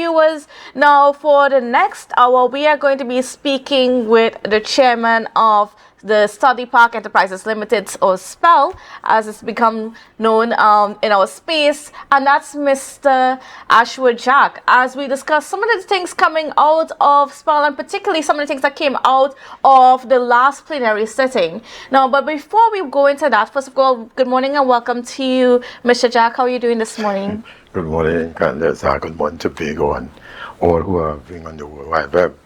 viewers. Now, for the next hour, we are going to be speaking with the chairman of the Study Park Enterprises Limited, or SPEL, as it's become known in our space, and that's Mr. Ashwood Jack, as we discuss some of the things coming out of SPEL, and particularly some of the things that came out of the last plenary sitting. Now, but before we go into that, first of all, good morning and welcome to you, Mr. Jack. How are you doing this morning? Good morning, Kandace. Good morning, Tobago, and all who are being on the World Wide Web.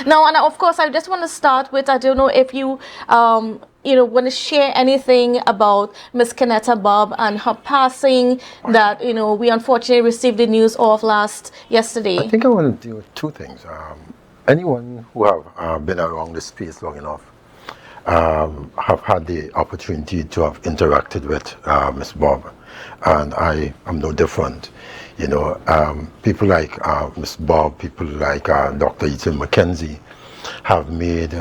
Now, and of course, I just want to start with, I don't know if you, want to share anything about Miss Kandace Bob and her passing that, we unfortunately received the news of yesterday. I think I want to do two things. Anyone who have been around the space long enough have had the opportunity to have interacted with Miss Bob, and I am no different. People like Miss Bob, people like Dr. Ethan McKenzie have made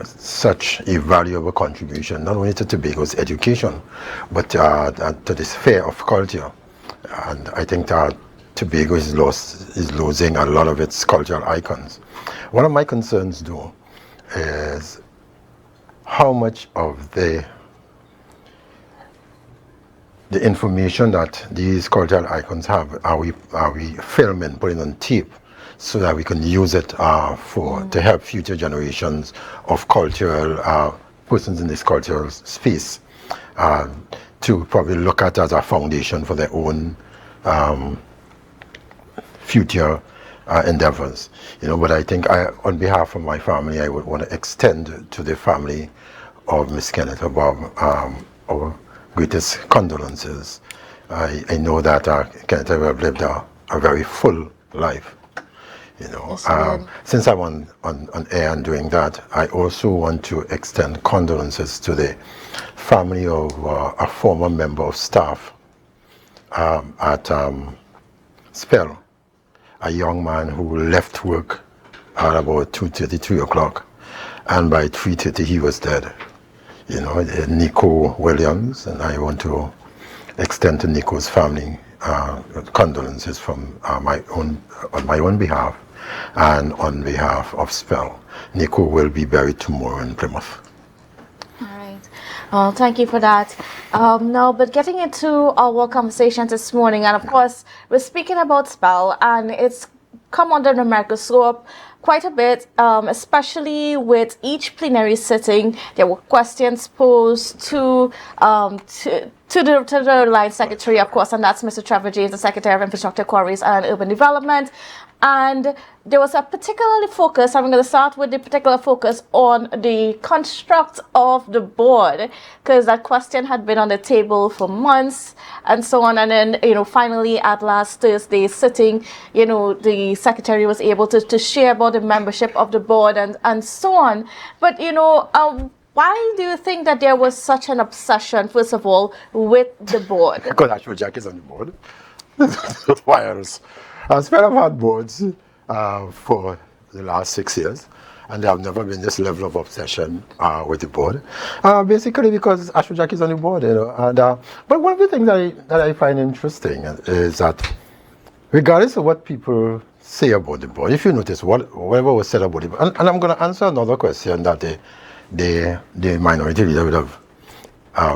such a valuable contribution, not only to Tobago's education, but to the sphere of culture. And I think that Tobago is losing a lot of its cultural icons. One of my concerns, though, is how much of the information that these cultural icons have are we filming, putting on tape, so that we can use it to help future generations of cultural persons in this cultural space to probably look at as a foundation for their own future endeavors. But I think on behalf of my family, I would want to extend to the family of Miss Kandace Bob our greatest condolences. I know that Kandace have lived a very full life. Yes, since I'm on air and doing that, I also want to extend condolences to the family of a former member of staff at SPEL, a young man who left work at about 2:30, 3 o'clock, and by 3:30 he was dead. Nico Williams, and I want to extend to Nico's family condolences from on my own behalf and on behalf of SPEL. Nico will be buried tomorrow in Plymouth. All right. Well, thank you for that. Now, but getting into our conversation this morning, and of course, we're speaking about SPEL, and it's come under the microscope quite a bit, especially with each plenary sitting. There were questions posed to the line secretary, of course, and that's Mr. Trevor James, the Secretary of Infrastructure, Quarries and Urban Development. And there was a particularly focus, I'm going to start with the particular focus on the construct of the board, because that question had been on the table for months and so on. And then, finally at last Thursday's sitting, the secretary was able to share about the membership of the board and so on. But, why do you think that there was such an obsession, first of all, with the board? Because Ashwood Jack is on the board. Why else? I've had boards for the last 6 years, and there have never been this level of obsession with the board. Basically because Ashwood Jack is on the board, but one of the things that I find interesting is that regardless of what people say about the board, if you notice whatever was said about it, and I'm going to answer another question that the minority leader would have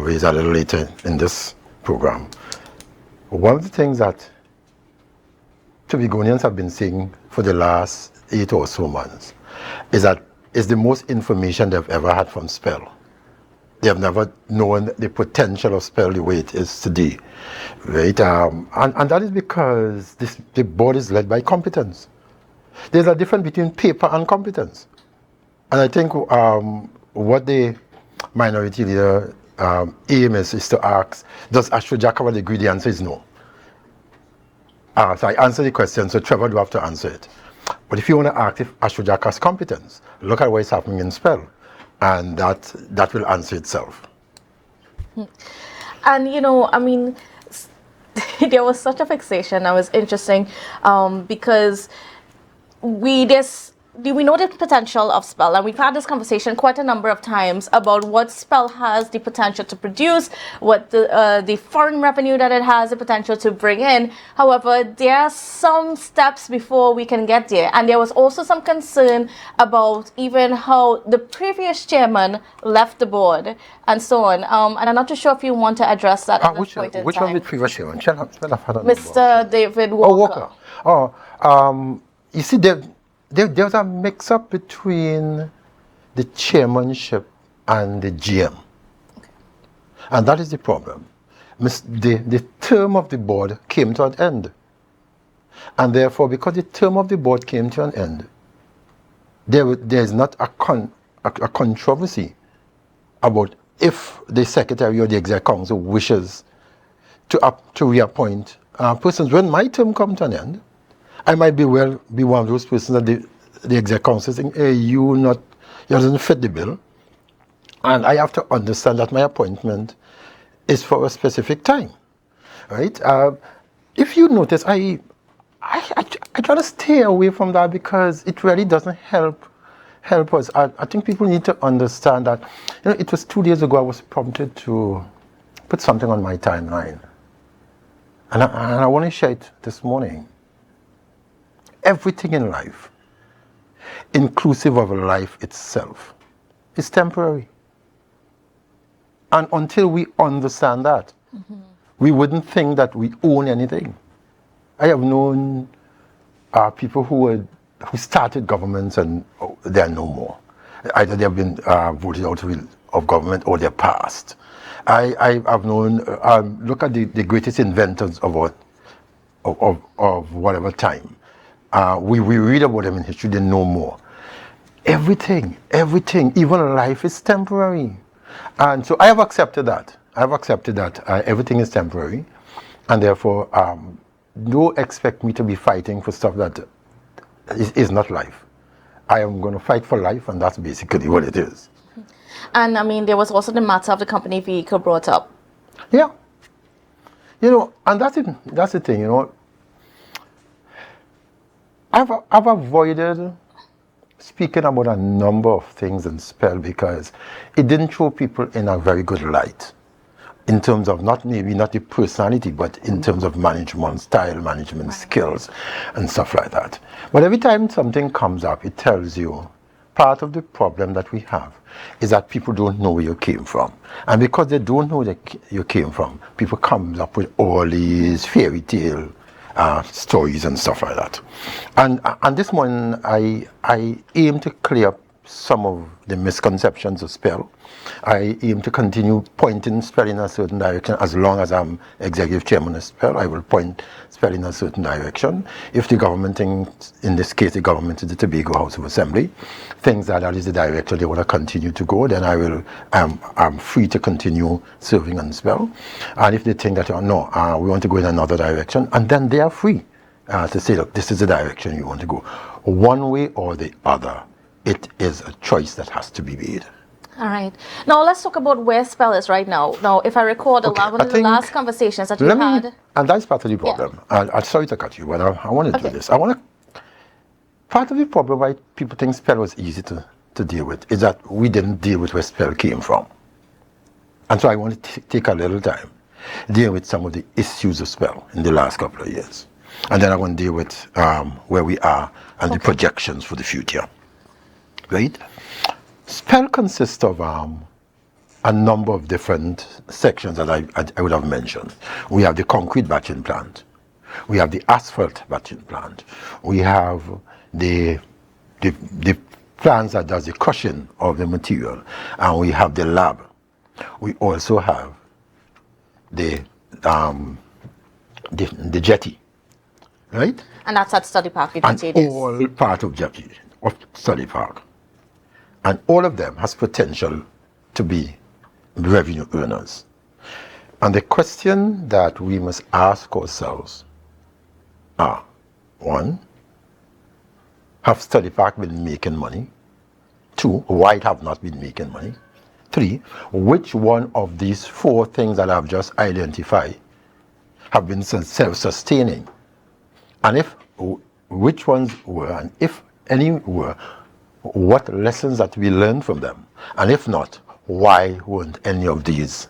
raised a little later in this program. One of the things that Tobagonians have been saying for the last 8 or so months is that it's the most information they've ever had from SPEL. They have never known the potential of SPEL the way it is today, right? And that is because the board is led by competence. There's a difference between paper and competence. And I think what the minority leader aim is to ask, does Ashwood Jack have a degree? The answer is no. So I answer the question, so Trevor do have to answer it. But if you want to ask if Ashwood Jack has competence, look at what is happening in SPEL, and that will answer itself. And there was such a fixation that was interesting, because do we know the potential of SPEL? And we've had this conversation quite a number of times about what SPEL has the potential to produce, what the foreign revenue that it has the potential to bring in. However, there are some steps before we can get there. And there was also some concern about even how the previous chairman left the board and so on. And I'm not too sure if you want to address that at this point in which time. one with previous chairman? Mr. David Walker. You see, there's a mix-up between the chairmanship and the GM. Okay. And that is the problem. The term of the board came to an end. And therefore, because the term of the board came to an end, there is not a controversy about if the secretary or the exec council wishes to reappoint persons. When my term comes to an end, I might be one of those persons that the exec council is saying, hey, you doesn't fit the bill. And I have to understand that my appointment is for a specific time, right? If you notice, I try to stay away from that because it really doesn't help us. I think people need to understand that, it was 2 days ago I was prompted to put something on my timeline. And I want to share it this morning. Everything in life, inclusive of life itself, is temporary. And until we understand that, we wouldn't think that we own anything. I have known people who started governments and they are no more. Either they have been voted out of government or they're passed. I've known, look at the greatest inventors of whatever time. We read about them in history, they know more. Everything, even life is temporary. And so I have accepted that. Everything is temporary. And therefore, don't expect me to be fighting for stuff that is not life. I am going to fight for life, and that's basically what it is. And I mean, there was also the matter of the company vehicle brought up. Yeah. And that's the thing, I've avoided speaking about a number of things in SPEL because it didn't show people in a very good light in terms of not the personality, but in terms of management style, management skills, and stuff like that. But every time something comes up, it tells you part of the problem that we have is that people don't know where you came from. And because they don't know where you came from, people come up with all these fairy tale stories and stuff like that. And this morning, I aim to clear up some of the misconceptions of SPEL. I aim to continue pointing SPEL in a certain direction. As long as I'm executive chairman of SPEL, I will point SPEL in a certain direction. If the government thinks, in this case the government is the Tobago House of Assembly, thinks that is the direction they want to continue to go, then I'm free to continue serving on SPEL. And if they think that, no, we want to go in another direction, and then they are free to say, look, this is the direction you want to go. One way or the other, it is a choice that has to be made. All right. Now let's talk about where SPEL is right now. Now, if I recall, one of the last conversations that you had, and that's part of the problem. Yeah. I'm sorry to cut you, but I want to do this. Part of the problem why people think SPEL was easy to deal with is that we didn't deal with where SPEL came from, and so I want to take a little time deal with some of the issues of SPEL in the last couple of years, and then I want to deal with where we are and the projections for the future. Right? SPEL consists of a number of different sections that I would have mentioned. We have the concrete batching plant. We have the asphalt batching plant. We have the plants that does the crushing of the material. And we have the lab. We also have the jetty. Right? And that's at Study Park. And all part of jetty, of Study Park. And all of them has potential to be revenue earners. And the question that we must ask ourselves are, 1, have Study Park been making money? 2, why it have not been making money? 3, which one of these 4 things that I've just identified have been self-sustaining? And which ones were, and if anywhere, what lessons that we learned from them? And if not, why weren't any of these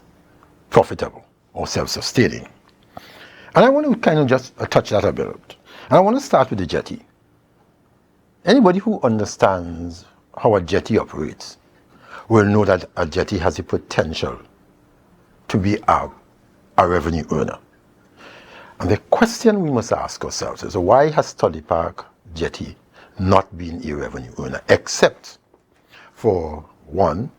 profitable or self-sustaining? And I want to kind of just touch that a bit. And I want to start with the jetty. Anybody who understands how a jetty operates will know that a jetty has the potential to be a revenue earner. And the question we must ask ourselves is, why has Study Park Jetty not been a revenue earner, except for, one,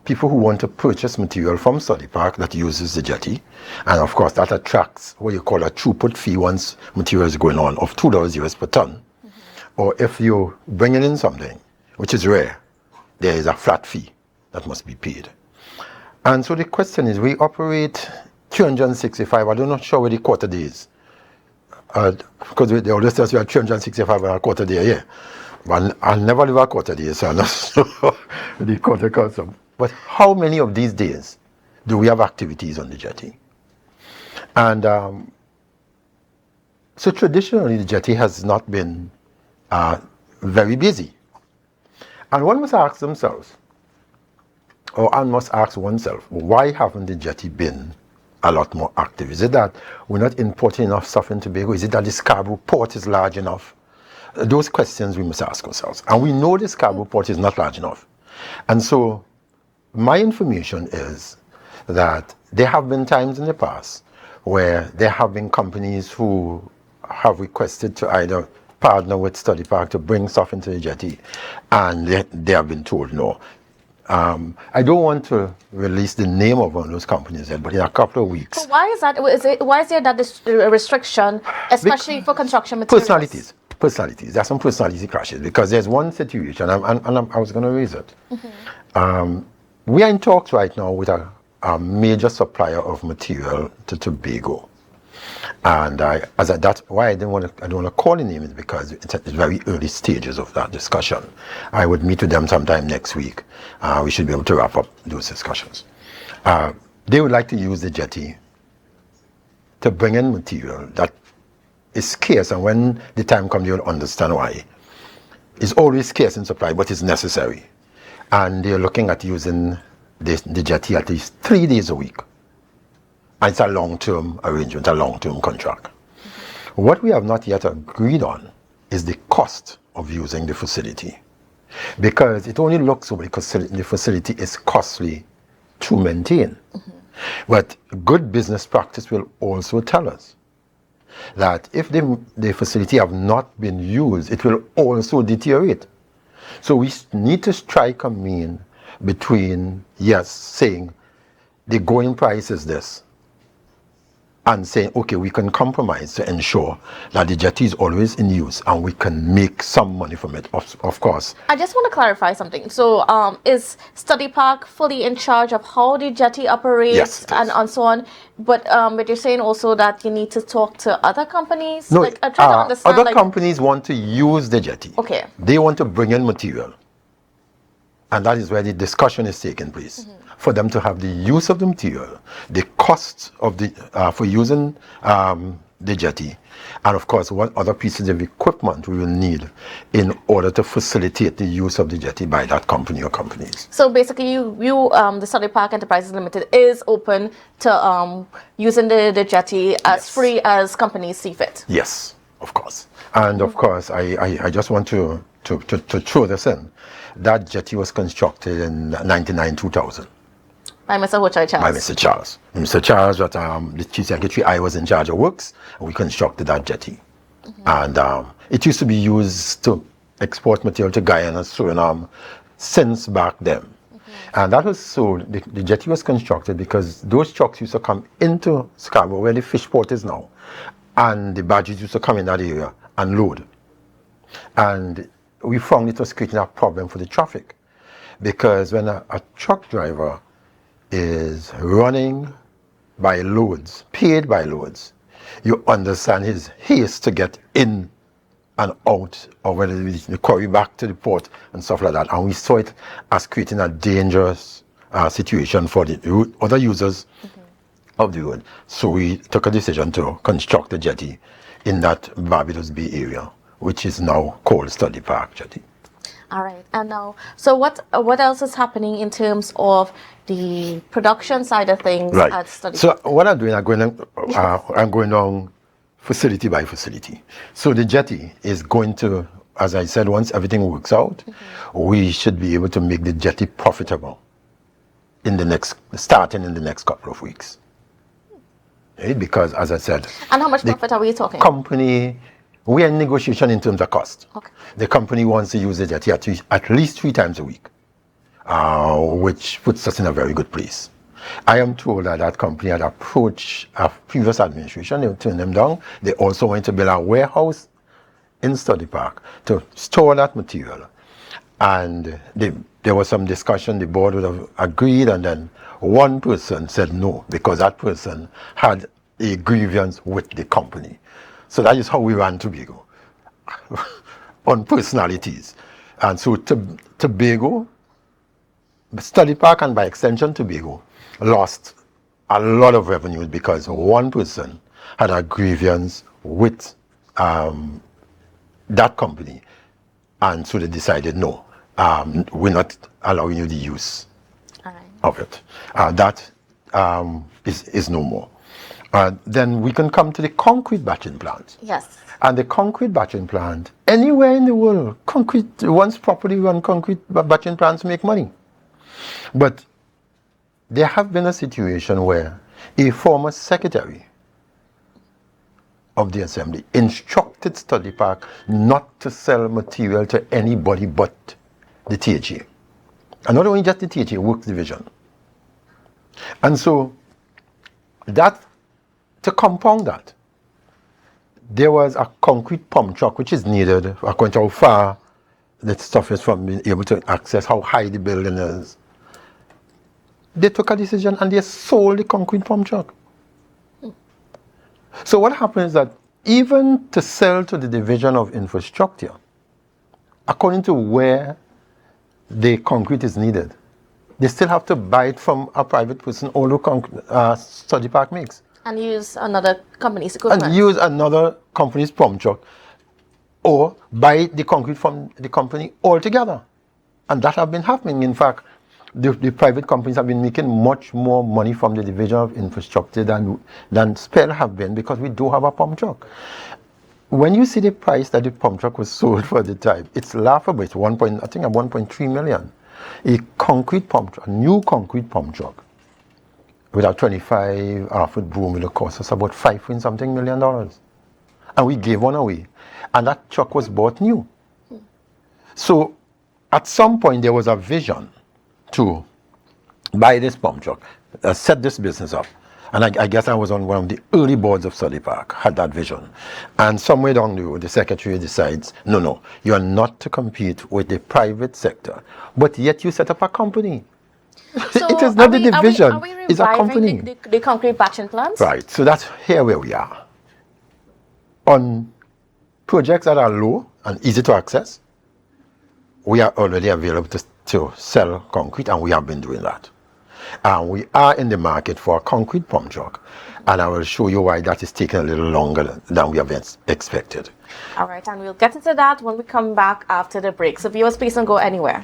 people who want to purchase material from Study Park that uses the jetty, and of course that attracts what you call a throughput fee once material is going on of $2 US per ton. Or if you're bringing in something, which is rare, there is a flat fee that must be paid. And so the question is, we operate 365, I'm not sure where the quarter day is. Because they always tell us we have 365 and a quarter day a year. But I'll never live a quarter day, so I'm not sure the quarter comes from. But how many of these days do we have activities on the jetty? And so traditionally the jetty has not been very busy. And one must ask themselves, or one must ask oneself, why haven't the jetty been a lot more active? Is it that we're not importing enough stuff into Tobago? Is it that the Scarborough port is large enough? Those questions we must ask ourselves. And we know the Scarborough port is not large enough. And so my information is that there have been times in the past where there have been companies who have requested to either partner with Study Park to bring stuff into the jetty, and they have been told no. I don't want to release the name of one of those companies yet, but in a couple of weeks. So why is that? Why is there that restriction, especially for construction materials? Personalities. There's some personality clashes, because there's one situation, and I was going to raise it. We are in talks right now with a major supplier of material to Tobago. And that's why I don't want to call the name, is because it's at the very early stages of that discussion. I would meet with them sometime next week. We should be able to wrap up those discussions. They would like to use the jetty to bring in material that is scarce, and when the time comes, you'll understand why. It's always scarce in supply, but it's necessary. And they're looking at using the jetty at least 3 days a week. And it's a long-term arrangement, a long-term contract. What we have not yet agreed on is the cost of using the facility. Because it only looks so because the facility is costly to maintain. But good business practice will also tell us that if the facility have not been used, it will also deteriorate. So we need to strike a mean between, yes, saying the going price is this, and saying, okay, we can compromise to ensure that the jetty is always in use and we can make some money from it, of course. I just want to clarify something. So is Study Park fully in charge of how the jetty operates? Yes, and so on? But you're saying also that you need to talk to other companies? No, I'm trying to understand. Other companies want to use the jetty. Okay. They want to bring in material. And that is where the discussion is taking place. For them to have the use of the material, the cost of for using the jetty, and of course what other pieces of equipment we will need in order to facilitate the use of the jetty by that company or companies. So basically the Study Park Enterprises Limited is open to using the jetty as free as companies see fit? Yes, of course. And of course I just want to throw this in. That jetty was constructed in 1999-2000. By Mr. Hochai Charles. By Mr. Charles. Mr. Charles, the Chief Secretary, I was in charge of works, and we constructed that jetty. And it used to be used to export material to Guyana, Suriname, since back then. And that was so, the jetty was constructed because those trucks used to come into Scarborough, where the fish port is now, and the barges used to come in that area and load. And we found it was creating a problem for the traffic, because when a truck driver is running by loads, paid by loads, you understand his haste to get in and out, or whether the quarry back to the port and stuff like that. And we saw it as creating a dangerous situation for the other users of the road. So we took a decision to construct a jetty in that Barbados Bay area, which is now called Study Park Jetty. All right. And now, so what else is happening in terms of the production side of things Right. at Study So Park? what I'm doing, I'm going on facility by facility. So the jetty is going to, as I said, once everything works out, we should be able to make the jetty profitable starting in the next couple of weeks. Okay? Because, as I said, And how much profit are we talking? company, we are in negotiation in terms of cost. Okay. The company wants to use the jetty at least 3 times a week, which puts us in a very good place. I am told that that company had approached a previous administration, they turned them down. They also went to build a warehouse in Study Park to store that material. And there was some discussion, the board would have agreed, and then one person said no, because that person had a grievance with the company. So that is how we ran Tobago, on personalities. And so Tobago, Study Park, and by extension Tobago, lost a lot of revenue because one person had a grievance with that company, and so they decided no, we're not allowing you the use All right. of it. That is no more. Then we can come to the concrete batching plant. Yes. And the concrete batching plant, anywhere in the world, once properly run concrete batching plants make money. But there have been a situation where a former secretary of the assembly instructed Study Park not to sell material to anybody but the THA. And not only just the THA, Works Division. And so that, to compound that, there was a concrete pump truck which is needed according to how far the stuff is from being able to access, how high the building is. They took a decision and they sold the concrete pump truck. So what happens is that even to sell to the Division of Infrastructure, according to where the concrete is needed, they still have to buy it from a private person, although Study Park makes. And use another company's equipment. And use another company's pump truck, or buy the concrete from the company altogether. And that has been happening. In fact, the private companies have been making much more money from the Division of Infrastructure than SPEL have been, because we do have a pump truck. When you see the price that the pump truck was sold for at the time, it's laughable. It's I think at 1.3 million. A concrete pump truck, a new concrete pump truck, with a 25-foot boom, will cost us about $5 million. And we gave one away. And that truck was bought new. So at some point there was a vision to buy this pump truck, set this business up. And I guess I was on one of the early boards of Study Park, had that vision. And somewhere down the road, the secretary decides, no, you are not to compete with the private sector, but yet you set up a company. So it is not the division, it's a company. The concrete batching plants? Right, so that's here where we are. On projects that are low and easy to access, we are already available to sell concrete, and we have been doing that. And we are in the market for a concrete pump truck, and I will show you why that is taking a little longer than we have expected. All right, and we'll get into that when we come back after the break. So viewers, please don't go anywhere.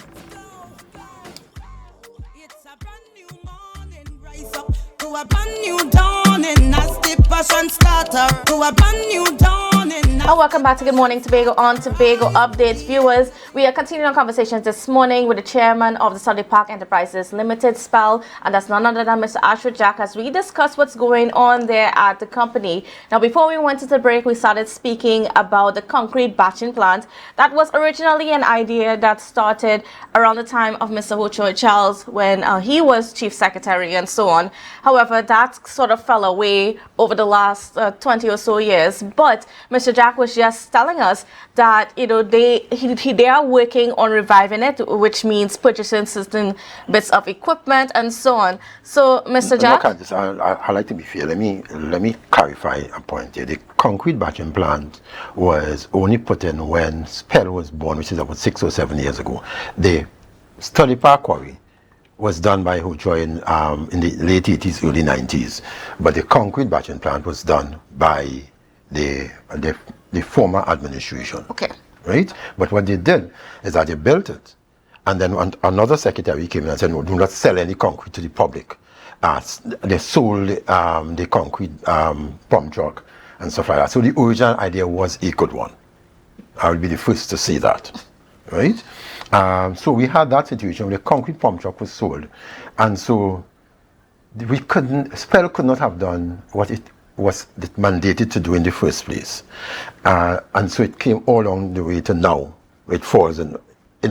To a brand new dawning, as the passion starter. To a brand new dawning. And welcome back to Good Morning Tobago on Tobago Updates. Viewers, we are continuing our conversations this morning with the chairman of the Study Park Enterprises Limited, SPEL, and that's none other than Mr. Ashford Jack, as we discuss what's going on there at the company. Now, before we went to the break, we started speaking about the concrete batching plant. That was originally an idea that started around the time of Mr. Ho Charles, when he was chief secretary and so on. However, that sort of fell away over the last 20 or so years. But Mr. Jack was just telling us that they are working on reviving it, which means purchasing certain bits of equipment and so on. So, Mr. Jack, I like to be fair. Let me clarify a point here. The concrete batching plant was only put in when SPEL was born, which is about 6 or 7 years ago. The Study Park quarry was done by Hochoy in the late 80s, early 90s. But the concrete batching plant was done by the former administration. Okay. Right? But what they did is that they built it. And then another secretary came in and said, no, do not sell any concrete to the public. They sold the concrete pump truck and stuff like that. So the original idea was a good one. I will be the first to say that. Right? So we had that situation where the concrete pump truck was sold. And so SPEL could not have done what it was mandated to do in the first place. And so it came all along the way to now. It falls in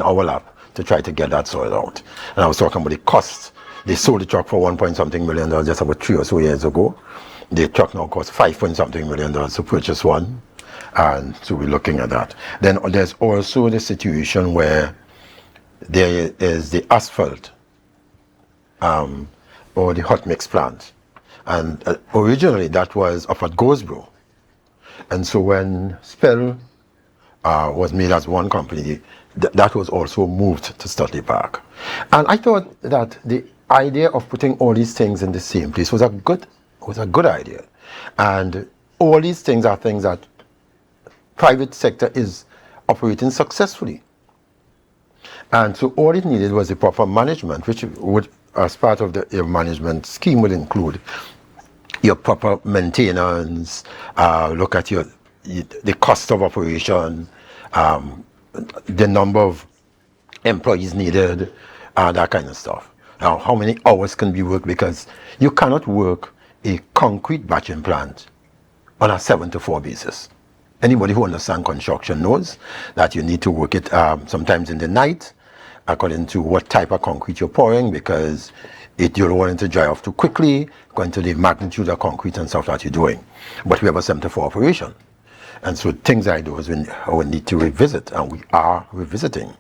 our lap to try to get that sorted out. And I was talking about the cost. They sold the truck for $1.something million just about 3 or so years ago. The truck now costs $5.something million to purchase one. And so we're looking at that. Then there's also the situation where there is the asphalt or the hot mix plant. And originally that was up at Goldsboro. And so when SPEL was made as one company, that was also moved to Studley Park. And I thought that the idea of putting all these things in the same place was a good idea. And all these things are things that private sector is operating successfully. And so all it needed was the proper management, which would, as part of the management scheme, would include your proper maintenance, look at the cost of operation, the number of employees needed, that kind of stuff. Now, how many hours can be worked? Because you cannot work a concrete batching plant on a 7-to-4 basis. Anybody who understands construction knows that you need to work it sometimes in the night, according to what type of concrete you're pouring, because you don't want it to dry off too quickly, according to the magnitude of concrete and stuff that you're doing. But we have a 7-to-4 operation. And so things like those we need to revisit, and we are revisiting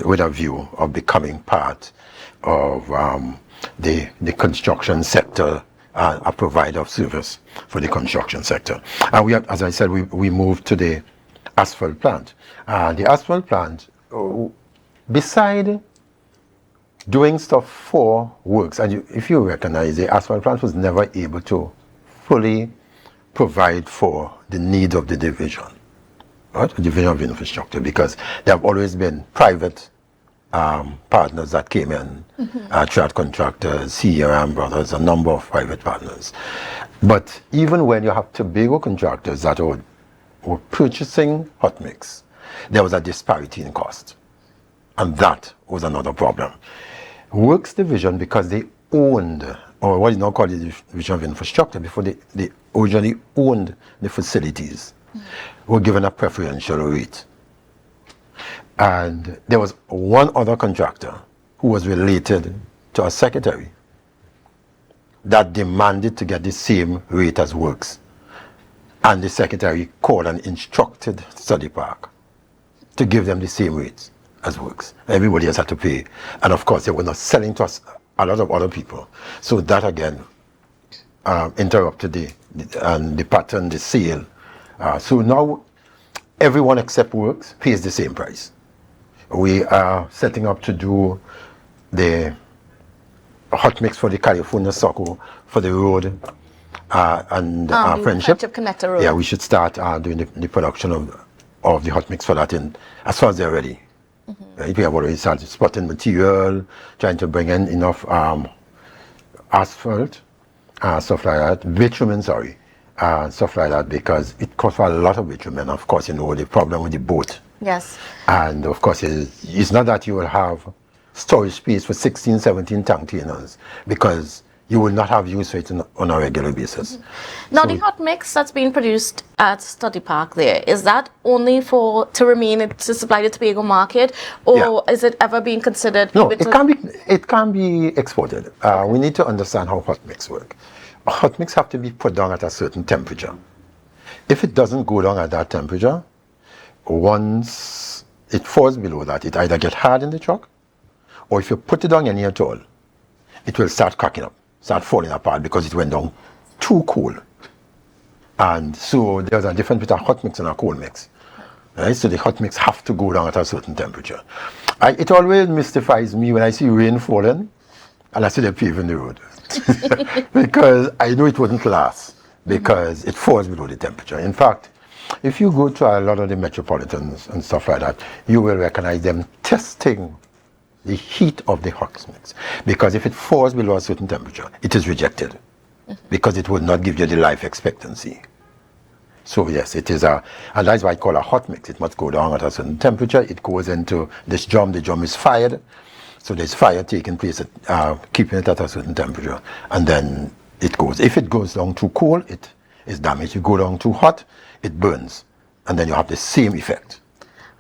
with a view of becoming part of the construction sector, a provider of service for the construction sector. And we have, as I said, we moved to the asphalt plant. The asphalt plant, beside doing stuff for works, and if you recognize, the asphalt plant was never able to fully provide for the needs of the division, right? The division of infrastructure, because there have always been private partners that came in, Trad Contractors, CRM Brothers, a number of private partners. But even when you have Tobago contractors that were purchasing hot mix, there was a disparity in cost. And that was another problem. Works division, because they owned, or what is now called the division of infrastructure, before they originally owned the facilities, were given a preferential rate. And there was one other contractor who was related to a secretary that demanded to get the same rate as Works. And the secretary called and instructed Studley Park to give them the same rates as Works. Everybody else had to pay. And of course, they were not selling to us, a lot of other people. So that again interrupted the pattern, the sale. So now everyone except Works pays the same price. We are setting up to do the hot mix for the California Soco for the road and Friendship Connector Road. Yeah, we should start doing the production of the hot mix for that as far as they're ready. Right? We have already started spotting material, trying to bring in enough asphalt, stuff like that, bitumen, stuff like that, because it costs a lot of bitumen. Of course, the problem with the boat. Yes. And of course, it's not that you will have storage space for 16, 17 tank containers, because you will not have use for it on a regular basis. Now, the hot mix that's being produced at Studley Park there, is that only to supply the Tobago market, or is it ever being considered? No, it can be exported. We need to understand how hot mix work. Hot mix have to be put down at a certain temperature. If it doesn't go down at that temperature, once it falls below that, it either get hard in the truck, or if you put it down any at all, it will start cracking up, start falling apart, because it went down too cold. And so there's a difference between a hot mix and a cold mix. Right? So the hot mix have to go down at a certain temperature. It always mystifies me when I see rain falling and I see them paving the road. Because I know it wouldn't last. because it falls below the temperature. In fact, if you go to a lot of the metropolitans and stuff like that, you will recognize them testing the heat of the hot mix, because if it falls below a certain temperature, it is rejected, because it will not give you the life expectancy. So yes, it is and that's why I call a hot mix. It must go down at a certain temperature. It goes into this drum. The drum is fired, so there's fire taking place, keeping it at a certain temperature, and then it goes. If it goes down too cold, it is damaged. If you go down too hot, it burns, and then you have the same effect.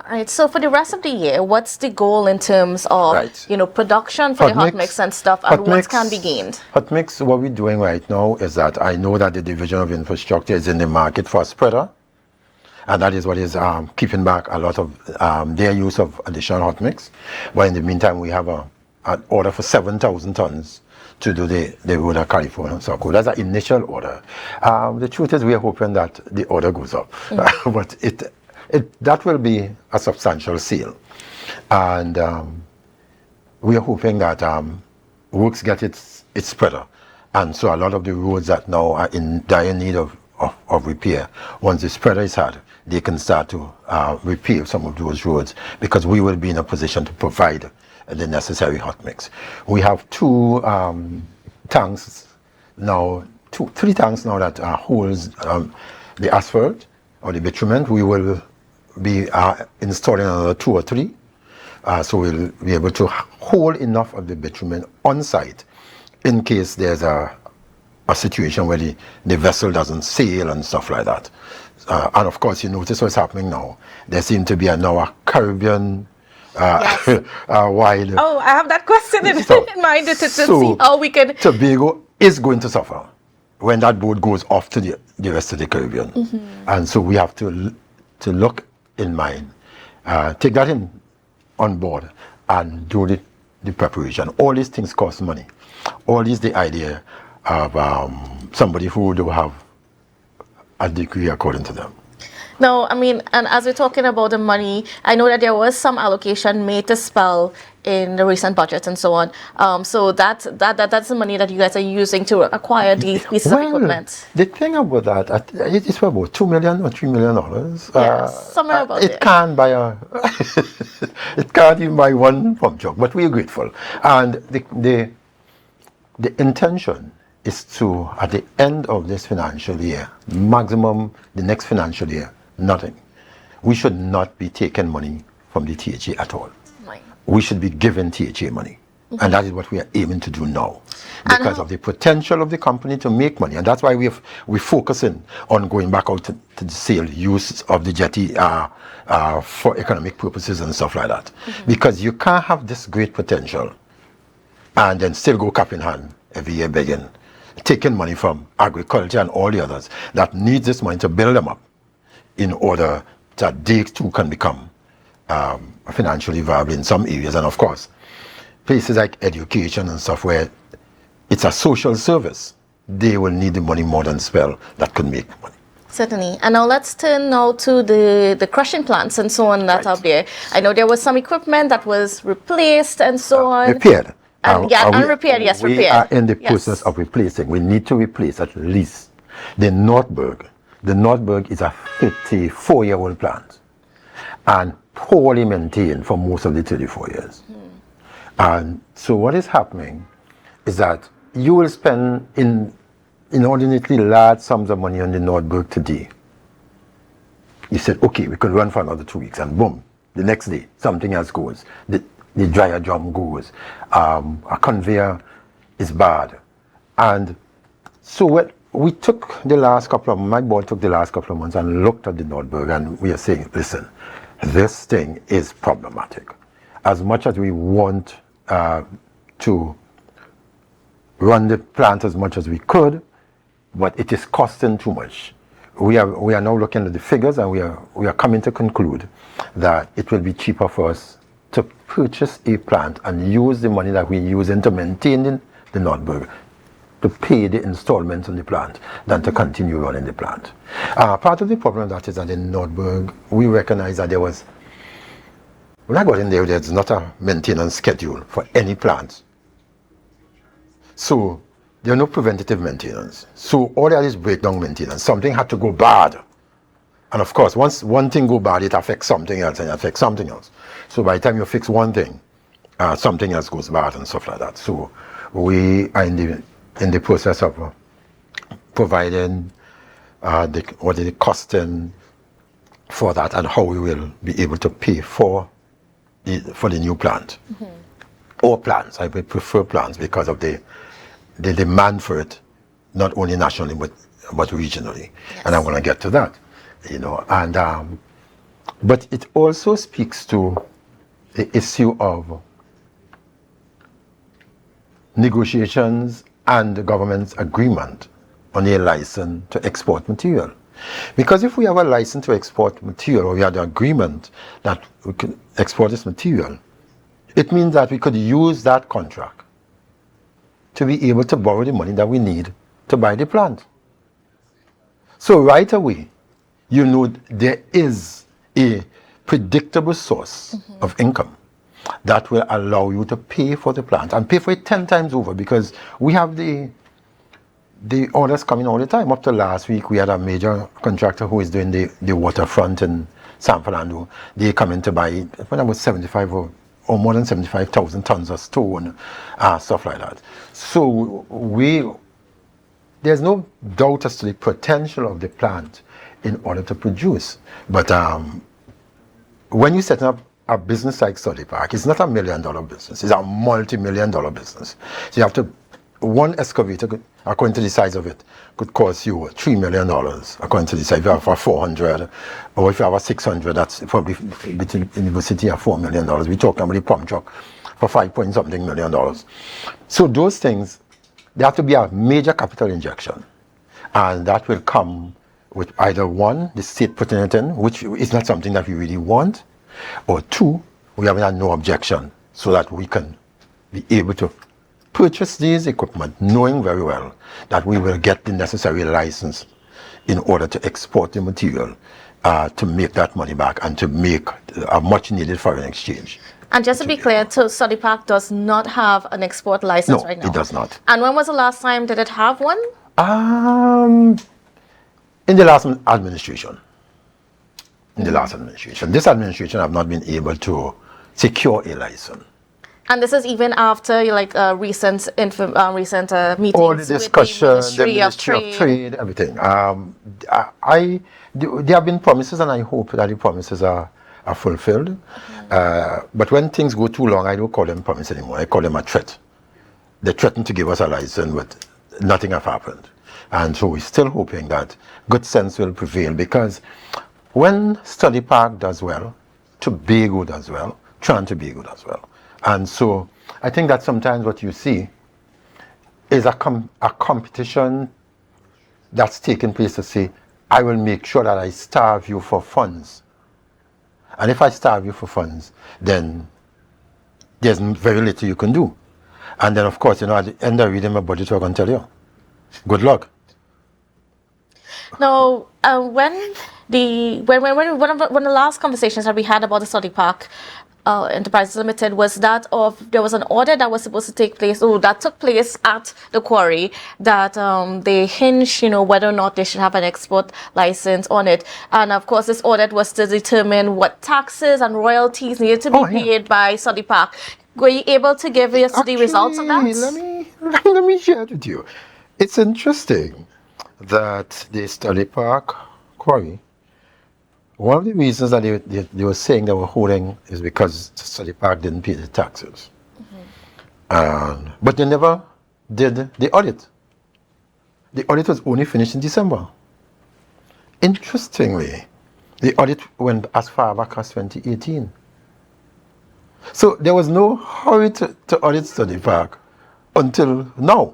All right, so for the rest of the year, what's the goal in terms of, production for the hot mix and stuff, and what can be gained? Hot mix, what we're doing right now is that I know that the Division of Infrastructure is in the market for a spreader, and that is what is keeping back a lot of their use of additional hot mix. But in the meantime, we have an order for 7,000 tons to do the road of California Circle. That's an initial order. The truth is, we are hoping that the order goes up, but that will be a substantial sale, and we are hoping that Works get its spreader, and so a lot of the roads that now are in dire need of repair, once the spreader is had, they can start to repair some of those roads, because we will be in a position to provide the necessary hot mix. We have two tanks now, three tanks now that holds the asphalt or the bitumen. We will be installing another 2 or 3, so we'll be able to hold enough of the bitumen on site in case there's a situation where the vessel doesn't sail and stuff like that. And of course, you notice what's happening now. There seems to be now a Caribbean wide. Oh, I have that question in mind to see how we can. Tobago is going to suffer when that boat goes off to the rest of the Caribbean, and so we have to look in mind, take that on board, and do the preparation. All these things cost money. All is the idea of somebody who do have a degree according to them. No, I mean, and as we're talking about the money, I know that there was some allocation made to SPEL in the recent budget and so on. So that's the money that you guys are using to acquire these pieces of equipment. The thing about that, it is about $2 million or $3 million. Somewhere about it can't buy it can't even buy one pump truck, but we are grateful. And the intention is to, at the end of this financial year, maximum the next financial year, nothing. We should not be taking money from the THA at all. Right. We should be giving THA money. And that is what we are aiming to do now, because of the potential of the company to make money. And that's why we're focusing on going back out to the sale use of the jetty for economic purposes and stuff like that. Because you can't have this great potential and then still go cap in hand every year begging, taking money from agriculture and all the others that need this money to build them up in order that they too can become financially viable in some areas. And of course, places like education and stuff where it's a social service, they will need the money more than SPEL that could make money. Certainly. And now let's turn now to the crushing plants and so on that are there. I know there was some equipment that was replaced and so on. Repaired. And repaired, yes, repaired. We are in the process of replacing. We need to replace at least the Nordberg. The Nordberg is a 54-year-old plant and poorly maintained for most of the 34 years. And so what is happening is that you will spend inordinately large sums of money on the Nordberg today. You said, okay, we could run for another 2 weeks, and boom, the next day, something else goes. The dryer drum goes. A conveyor is bad. And so what we took the last couple of, my board took the last couple of months and looked at the Nordberg, and we are saying, listen, this thing is problematic. As much as we want to run the plant as much as we could, but it is costing too much. We are now looking at the figures, and we are coming to conclude that it will be cheaper for us to purchase a plant and use the money that we're using to maintain the Nordberg to pay the installments on the plant than to continue running the plant. Part of the problem that is that in Nordberg, we recognize that when I got in there, there's not a maintenance schedule for any plant. So There are no preventative maintenance. So all that is breakdown maintenance. Something had to go bad. And of course, once one thing go bad, it affects something else and it affects something else. So by the time you fix one thing, something else goes bad and stuff like that. So we are in the process of providing the costing for that and how we will be able to pay for the new plant. Or plants. I would prefer plants because of the demand for it, not only nationally but regionally. Yes. And I'm going to get to that, and but it also speaks to the issue of negotiations and the government's agreement on a license to export material. Because if we have a license to export material, or we had an agreement that we can export this material, it means that we could use that contract to be able to borrow the money that we need to buy the plant. So right away, there is a predictable source of income that will allow you to pay for the plant and pay for it 10 times over, because we have the orders coming all the time. Up to last week, we had a major contractor who is doing the waterfront in San Fernando. They come in to buy, when I was 75 or more than 75,000 tons of stone, stuff like that. So there's no doubt as to the potential of the plant in order to produce. But when you set up a business like Study Park, it's not $1 million business, it's a multi-million-dollar business. So you have to, one excavator, according to the size of it, could cost you $3 million, according to the size. If you have a 400, or if you have a 600, that's probably between university and $4 million. We're talking about the pump truck for $5 million. So those things, they have to be a major capital injection. And that will come with either one, the state putting it in, which is not something that we really want, or two, we have no objection, so that we can be able to purchase these equipment, knowing very well that we will get the necessary license in order to export the material, to make that money back and to make a much needed foreign exchange. And just to be clear, so Study Park does not have an export license right now? No, it does not. And when was the last time did it have one? In the last administration. This administration have not been able to secure a license. And this is even after recent meetings all the discussion, with the Ministry of Trade, everything. There have been promises, and I hope that the promises are fulfilled. But when things go too long, I don't call them promises anymore. I call them a threat. They threatened to give us a license, but nothing has happened. And so we're still hoping that good sense will prevail, because when Study Park does well, Tobago does well, Tobago does well. And so I think that sometimes what you see is a competition that's taking place to say, I will make sure that I starve you for funds. And if I starve you for funds, then there's very little you can do. And then, of course, at the end of reading my budget, I'm going to tell you, good luck. Now, one of the last conversations that we had about the Study Park Enterprises Limited was that there was an order that was supposed to take place, that took place at the quarry, that they hinged, whether or not they should have an export license on it. And of course, this audit was to determine what taxes and royalties needed to be paid by Study Park. Were you able to give us the results of that? Let me share it with you. It's interesting that the Study Park quarry, one of the reasons that they were saying they were holding is because Study Park didn't pay the taxes. But they never did the audit. The audit was only finished in December. Interestingly, the audit went as far back as 2018. So there was no hurry to audit Study Park until now.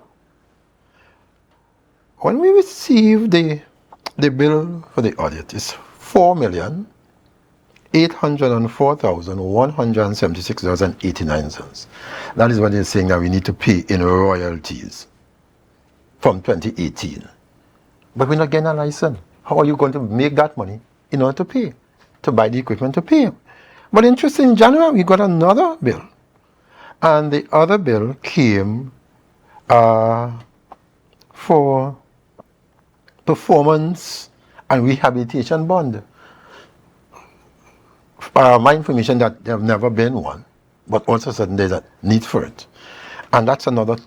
When we received the bill for the audit, it's $4,804,176.89. That is what they're saying that we need to pay in royalties from 2018. But we're not getting a license. How are you going to make that money in order to pay, to buy the equipment to pay? But interesting, in January, we got another bill. And the other bill came for performance and rehabilitation bond. My information that there have never been one, but also sudden there's a need for it. And that's another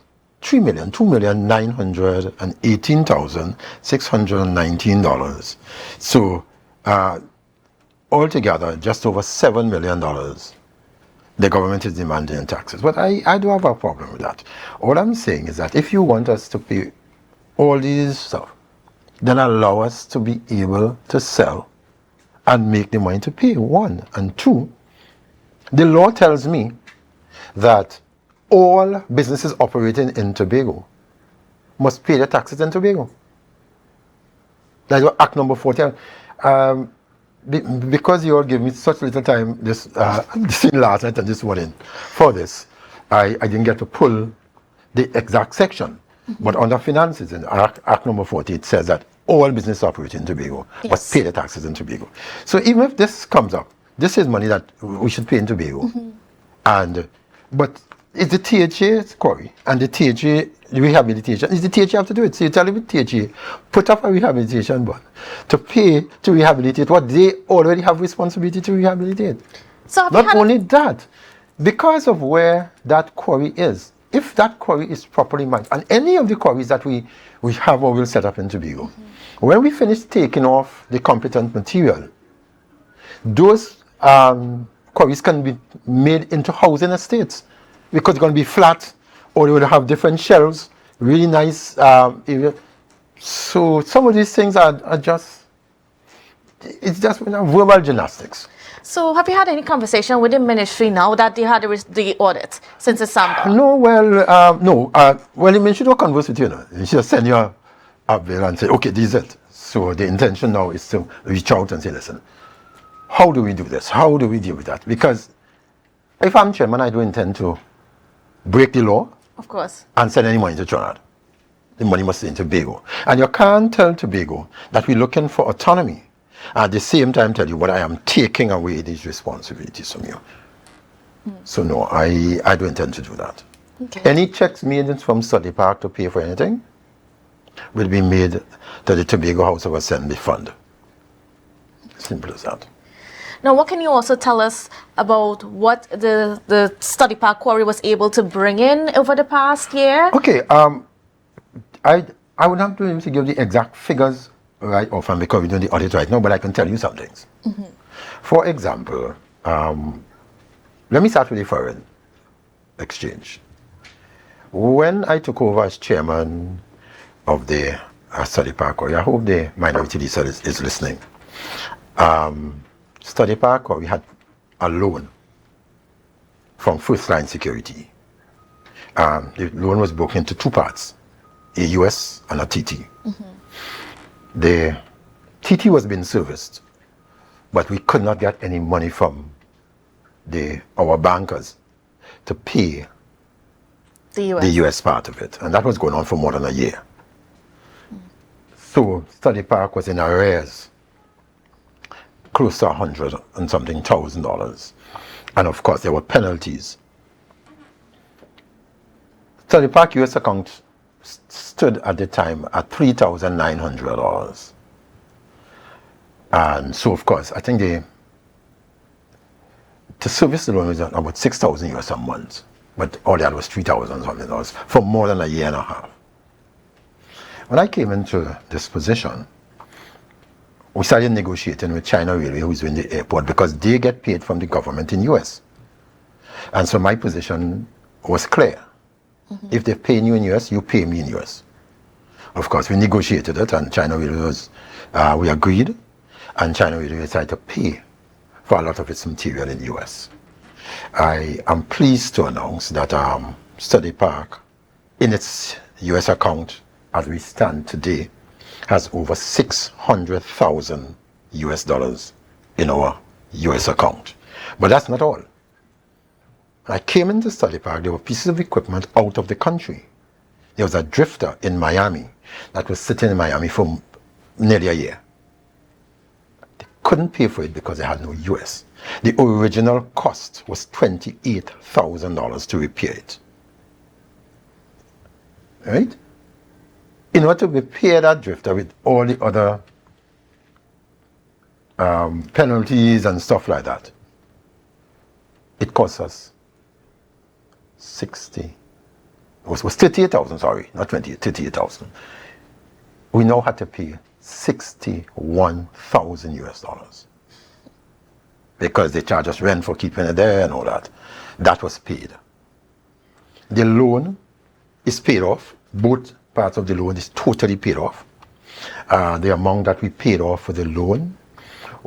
$2,918,619. So altogether, just over $7 million the government is demanding in taxes. But I do have a problem with that. All I'm saying is that if you want us to pay all these stuff, then allow us to be able to sell and make the money to pay, one. And two, the law tells me that all businesses operating in Tobago must pay their taxes in Tobago. That's what Act number 40. Because you all give me such little time this last night and this morning for this, I didn't get to pull the exact section. But under finances in Act number 40, it says that all business operating in Tobago must pay the taxes in Tobago. So even if this comes up, this is money that we should pay in Tobago. But it's the THA quarry and the THA rehabilitation. It's the THA have to do it. So you tell them THA, put up a rehabilitation bond to pay to rehabilitate what they already have responsibility to rehabilitate. So not only that, because of where that quarry is, if that quarry is properly managed, and any of the quarries that we have or will set up in Tobago, when we finish taking off the competent material, those quarries can be made into housing estates because they're going to be flat or they will have different shelves, really nice area. So some of these things are just, it's just verbal gymnastics. So have you had any conversation with the ministry now that they had the audit since December? No, no. Well, the ministry don't converse with you. They should send you a bill and say, okay, this is it. So the intention now is to reach out and say, listen, how do we do this? How do we deal with that? Because if I'm chairman, I don't intend to break the law. Of course. And send any money to Trinidad. The money must stay in Tobago. And you can't tell Tobago that we're looking for autonomy. At the same time tell you, but I am taking away these responsibilities from you. So no, I don't intend to do that. Okay. Any checks made from Study Park to pay for anything will be made to the Tobago House of Assembly Fund. Simple as that. Now, what can you also tell us about what the Study Park quarry was able to bring in over the past year? Okay, I would not be able to give the exact figures right off and because we're doing the audit right now, but I can tell you some things. For example, let me start with the foreign exchange. When I took over as chairman of the Study Park quarry, I hope the minority leader is listening. Study Park, or we had a loan from First Line Security. The loan was broken into two parts, a US and a TT. The TT was being serviced, but we could not get any money from our bankers to pay the US part of it. And that was going on for more than a year. So Study Park was in arrears, close to $100 and something thousand. And of course there were penalties. Study Park US account stood at the time at $3,900. And so of course I think to service the loan was about $6,000 US a month. But all that was $3,000 something for more than a year and a half. When I came into this position, we started negotiating with China Railway, who's in the airport, because they get paid from the government in US. And so my position was clear. If they're paying you in US, you pay me in US. Of course, we negotiated it, and China Railway we agreed, and China Railway decided to pay for a lot of its material in US. I am pleased to announce that Study Park, in its US account, as we stand today, has over $600,000 US in our US account. But that's not all. When I came into Study Park, there were pieces of equipment out of the country. There was a drifter in Miami that was sitting in Miami for nearly a year. They couldn't pay for it because they had no US. The original cost was $28,000 to repair it. Right? in order to repair that drifter with all the other penalties and stuff like that, it cost us 38,000, sorry, not 28, 38,000. We now had to pay 61,000 US dollars because they charge us rent for keeping it there and all that. That was paid. The loan is paid off. Both parts of the loan is totally paid off. The amount that we paid off for the loan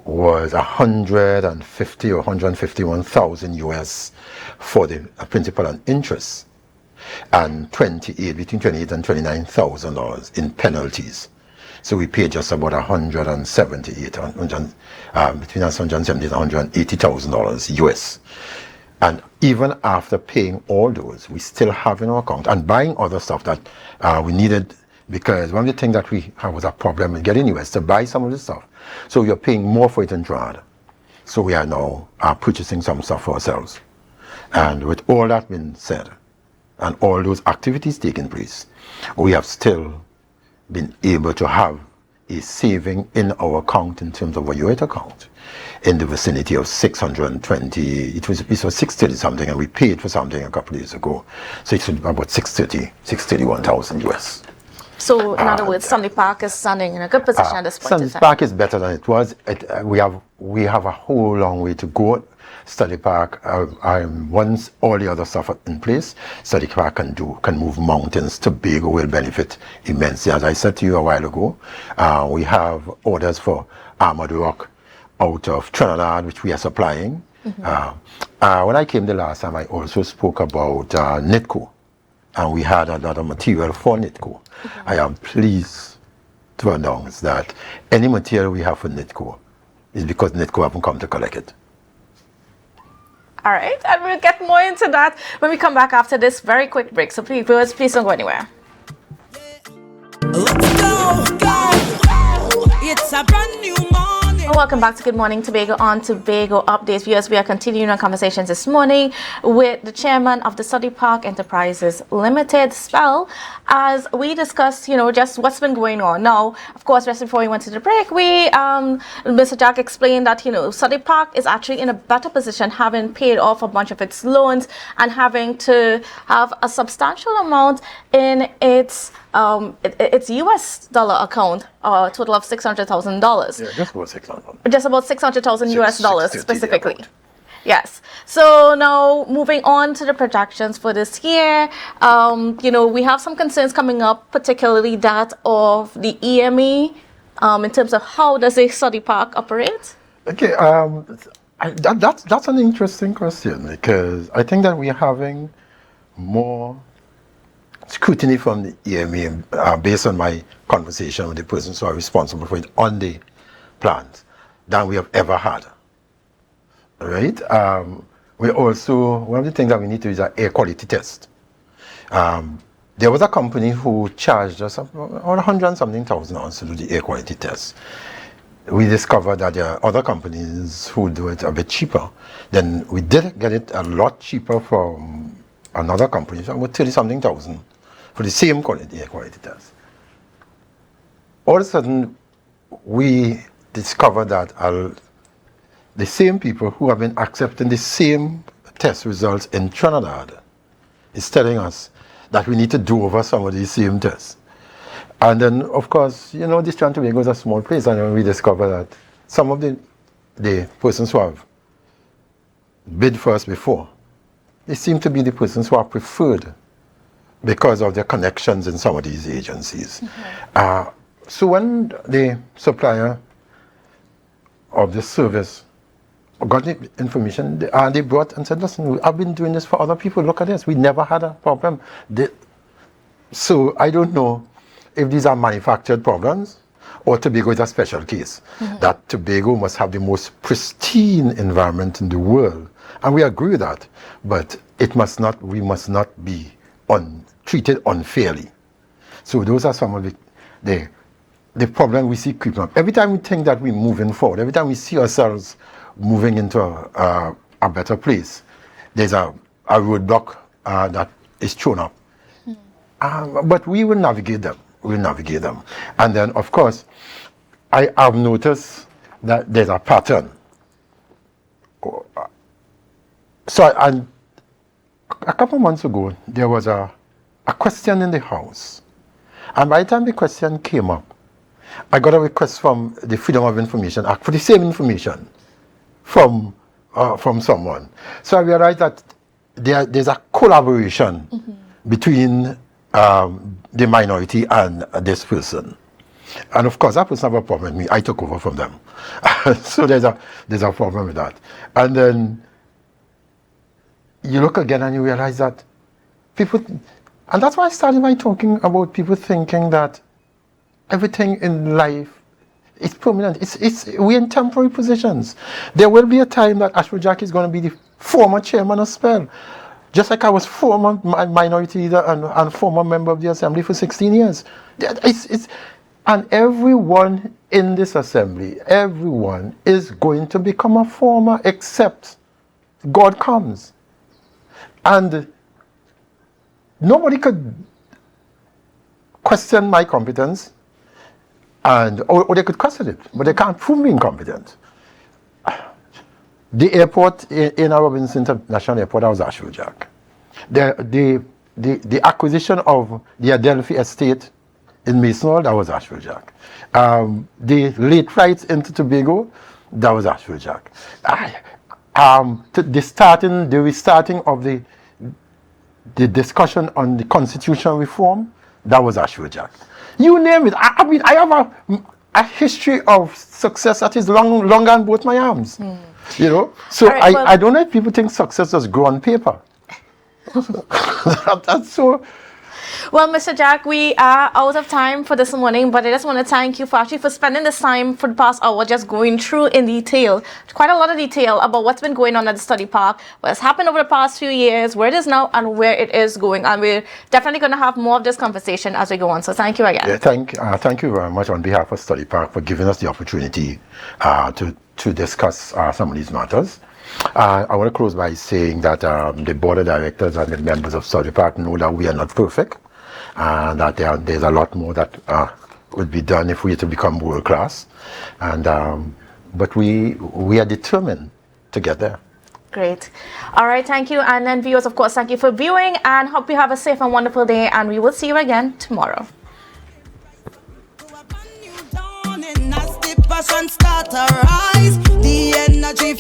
was 150 or 151,000 US for the principal and interest, and between 28 and 29,000 dollars in penalties. So we paid just about 178, between us 170 and 180,000 dollars US. And even after paying all those, we still have in our account and buying other stuff that we needed, because one of the things that we had was a problem in getting US to buy some of the stuff. So we are paying more for it in Trinidad. So we are now purchasing some stuff for ourselves. And with all that being said, and all those activities taking place, we have still been able to have a saving in our account in terms of our UAT account in the vicinity of 620, it was 630 something, and we paid for something a couple of days ago. So it's about 631,000 US. So in other words, Sunday Park is standing in a good position at this point in Sunday time. Park is better than it was. We have a whole long way to go. Study Park, once all the other stuff are in place, Study Park can move mountains. Tobago will benefit immensely. As I said to you a while ago, we have orders for armored rock out of Trinidad, which we are supplying. When I came the last time, I also spoke about NITCO, and we had a lot of material for NITCO. I am pleased to announce that any material we have for NITCO is because NITCO haven't come to collect it. All right, and we'll get more into that when we come back after this very quick break. So please don't go anywhere. Let's go. It's a brand new morning. Welcome back to Good Morning Tobago on Tobago Updates. Viewers, we are continuing our conversations this morning with the chairman of the Study Park Enterprises Limited, SPEL, as we discussed, just what's been going on. Now, of course, just before we went to the break, Mr. Jack explained that, Study Park is actually in a better position, having paid off a bunch of its loans and having to have a substantial amount in its US dollar account, a total of $600,000. Yeah, just about 600. Just about 600,000 US dollars 650 specifically. about. Yes. So now moving on to the projections for this year, we have some concerns coming up, particularly that of the EME, in terms of how does a study park operate? Okay, that's an interesting question, because I think that we are having more scrutiny from the EME based on my conversation with the persons who are responsible for it on the plant than we have ever had. Right? We also, one of the things that we need to do is an air quality test. There was a company who charged us about 100 and something thousand dollars to do the air quality test. We discovered that there are other companies who do it a bit cheaper. Then we did get it a lot cheaper from another company, so about 30 something thousand for the same quality, air quality test. All of a sudden, we discovered that the same people who have been accepting the same test results in Trinidad is telling us that we need to do over some of these same tests. And then, of course, this Trinidad and Tobago is a small place, and then we discover that some of the persons who have bid for us before, they seem to be the persons who are preferred because of their connections in some of these agencies. So when the supplier of the service got the information, they brought and said, listen, I've been doing this for other people, look at this, we never had a problem. So I don't know if these are manufactured problems or Tobago is a special case. That Tobago must have the most pristine environment in the world. And we agree with that, but we must not be treated unfairly. So those are some of the problem we see creeping up. Every time we think that we're moving forward, every time we see ourselves moving into a better place, there's a roadblock that is thrown up. But we will navigate them. we'll navigate them. And then, of course, I have noticed that there's a pattern. So, and a couple of months ago, there was a question in the House. And by the time the question came up, I got a request from the Freedom of Information Act for the same information from someone. So I realized that there's a collaboration between the minority and this person. And of course, that person have a problem with me. I took over from them. So there's a problem with that. And then you look again and you realize that people, and that's why I started by talking about people thinking that everything in life is permanent. We're in temporary positions. There will be a time that Ashford Jack is going to be the former chairman of SPEL. Just like I was former minority leader and former member of the assembly for 16 years. And everyone in this assembly, everyone is going to become a former except God comes. And nobody could question my competence, or they could question it, but they can't prove me incompetent. The airport in our Robinson International Airport, that was Ashford Jack. The acquisition of the Adelphi estate in Mason, that was Ashford Jack. The late flights into Tobago, that was Ashford Jack. The restarting of the discussion on the constitutional reform, that was Ashford Jack. You name it. I mean, I have a history of success that is longer than both my arms. You know, so right, I don't know if people think success just grow on paper. That's so. Well, Mr. Jack, we are out of time for this morning, but I just want to thank you for spending this time for the past hour just going through in detail, quite a lot of detail about what's been going on at the study park, what's happened over the past few years, where it is now, and where it is going. And we're definitely going to have more of this conversation as we go on. So thank you again. Yeah, thank you very much on behalf of Study Park for giving us the opportunity to discuss some of these matters. I want to close by saying that the board of directors and the members of Study Park know that we are not perfect, and that there's a lot more that would be done if we are to become world class. And but we are determined to get there. Great. All right, thank you. And then viewers, of course, thank you for viewing, and hope you have a safe and wonderful day, and we will see you again tomorrow. Passion start to rise, the energy